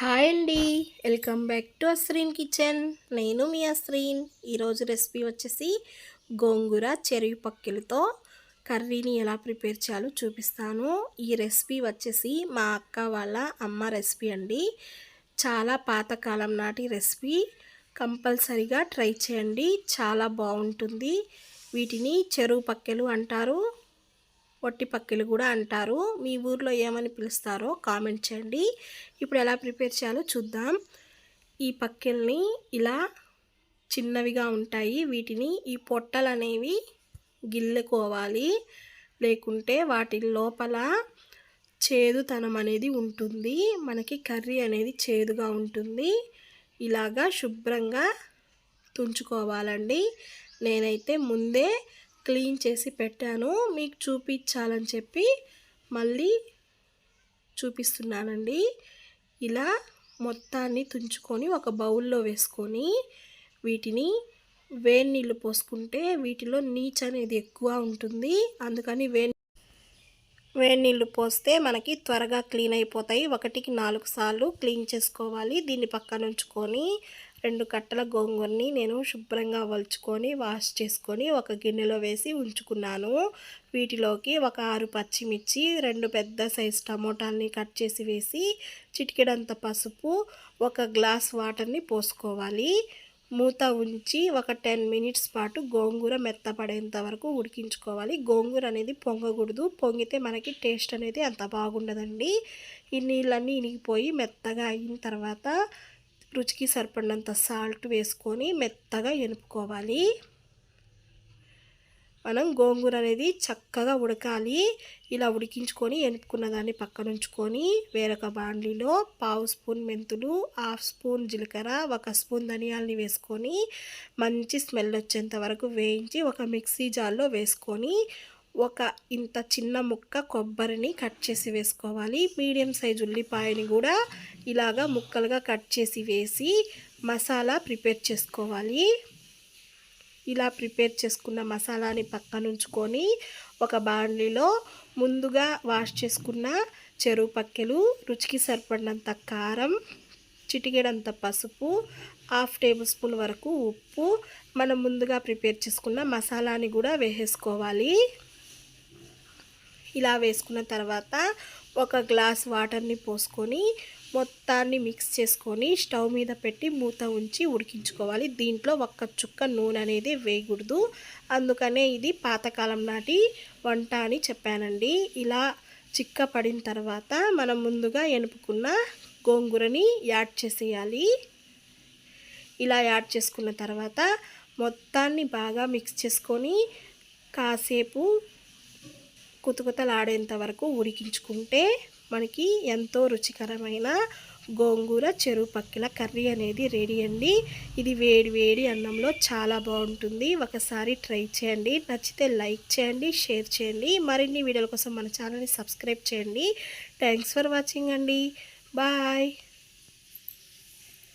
Hi అండి. Welcome back to Asreen kitchen. నేను మీ అస్రీన్. ఈరోజు రెసిపీ వచ్చేసి గోంగూర చెరువు పక్కిలతో కర్రీని ఎలా ప్రిపేర్ చేయాలో చూపిస్తాను. ఈ రెసిపీ వచ్చేసి మా అక్క వాళ్ళ అమ్మ రెసిపీ అండి. చాలా పాతకాలం నాటి రెసిపీ. కంపల్సరీగా ట్రై చేయండి, చాలా బాగుంటుంది. వీటిని చెరువు పక్కెలు అంటారు, వట్టి పక్కిలు కూడా అంటారు. మీ ఊర్లో ఏమని పిలుస్తారో కామెంట్ చేయండి. ఇప్పుడు ఎలా ప్రిపేర్ చేయాలో చూద్దాం. ఈ పక్కిల్ని ఇలా చిన్నవిగా ఉంటాయి. వీటిని ఈ పొట్టలు అనేవి గిల్లుకోవాలి, లేకుంటే వాటి లోపల చేదుతనం అనేది ఉంటుంది. మనకి కర్రీ అనేది చేదుగా ఉంటుంది. ఇలాగా శుభ్రంగా తుంచుకోవాలండి. నేనైతే ముందే క్లీన్ చేసి పెట్టాను, మీకు చూపించాలని చెప్పి మళ్ళీ చూపిస్తున్నానండి. ఇలా మొత్తాన్ని తుంచుకొని ఒక బౌల్లో వేసుకొని వీటిని వేడి నీళ్ళు పోసుకుంటే వీటిలో నీచు అనేది ఎక్కువ ఉంటుంది. అందుకని వేడి నీళ్ళు పోస్తే మనకి త్వరగా క్లీన్ అయిపోతాయి. 1కి 4 సార్లు క్లీన్ చేసుకోవాలి. దీన్ని పక్కన ఉంచుకొని 2 కట్టల గోంగూరని నేను శుభ్రంగా వలుచుకొని వాష్ చేసుకొని ఒక గిన్నెలో వేసి ఉంచుకున్నాను. వీటిలోకి ఒక 6 పచ్చిమిర్చి, 2 పెద్ద సైజు టమోటాలని కట్ చేసి వేసి చిటికెడంత పసుపు, 1 గ్లాస్ వాటర్ని పోసుకోవాలి. మూత ఉంచి ఒక 10 మినిట్స్ పాటు గోంగూర మెత్తపడేంత వరకు ఉడికించుకోవాలి. గోంగూర అనేది పొంగకూడదు, పొంగితే మనకి టేస్ట్ అనేది అంత బాగుండదండి. ఈ నీళ్ళన్నీ ఇనిగిపోయి మెత్తగా అయిన తర్వాత రుచికి సరిపడినంత సాల్ట్ వేసుకొని మెత్తగా ఎనుపుకోవాలి. మనం గోంగూర అనేది చక్కగా ఉడకాలి. ఇలా ఉడికించుకొని ఎనుపుకున్న దాన్ని పక్కన ఉంచుకొని వేరొక బాండ్లీలో 1/2 స్పూన్ మెంతులు, 1/2 స్పూన్ జీలకర్ర, 1 స్పూన్ ధనియాలని వేసుకొని మంచి స్మెల్ వచ్చేంత వరకు వేయించి ఒక మిక్సీ జార్లో వేసుకొని ఇంత చిన్న ముక్క కొబ్బరిని కట్ చేసి వేసుకోవాలి. మీడియం సైజు ఉల్లిపాయని కూడా ఇలాగా ముక్కలుగా కట్ చేసి వేసి మసాలా ప్రిపేర్ చేసుకోవాలి. ఇలా ప్రిపేర్ చేసుకున్న మసాలాని పక్కన ఉంచుకొని ఒక బాండ్లీలో ముందుగా వాష్ చేసుకున్న చెరువు పక్కెలు, రుచికి సరిపడినంత కారం, చిటికెడంత పసుపు, 1/2 టేబుల్ స్పూన్ వరకు ఉప్పు, మనం ముందుగా ప్రిపేర్ చేసుకున్న మసాలాని కూడా వేసేసుకోవాలి. ఇలా వేసుకున్న తర్వాత 1 గ్లాస్ వాటర్ని పోసుకొని మొత్తాన్ని మిక్స్ చేసుకొని స్టవ్ మీద పెట్టి మూత ఉంచి ఉడికించుకోవాలి. దీంట్లో 1 చుక్క నూనె అనేది వేయకూడదు, అందుకనే ఇది పాతకాలం నాటి వంట అని చెప్పానండి. ఇలా చిక్క పడిన తర్వాత మనం ముందుగా ఎనుపుకున్న గోంగూరని యాడ్ చేసేయాలి. ఇలా యాడ్ చేసుకున్న తర్వాత మొత్తాన్ని బాగా మిక్స్ చేసుకొని కాసేపు కుతకుతలాడేంత వరకు ఉడికించుకుంటే మనకి ఎంతో రుచికరమైన గోంగూర చెరువు పక్కిల కర్రీ అనేది రెడీ అండి. ఇది వేడి వేడి అన్నంలో చాలా బాగుంటుంది. ఒకసారి ట్రై చేయండి. నచ్చితే లైక్ చేయండి, షేర్ చేయండి. మరిన్ని వీడియోల కోసం మన ఛానల్ని సబ్స్క్రైబ్ చేయండి. థ్యాంక్స్ ఫర్ వాచింగ్ అండి. బాయ్.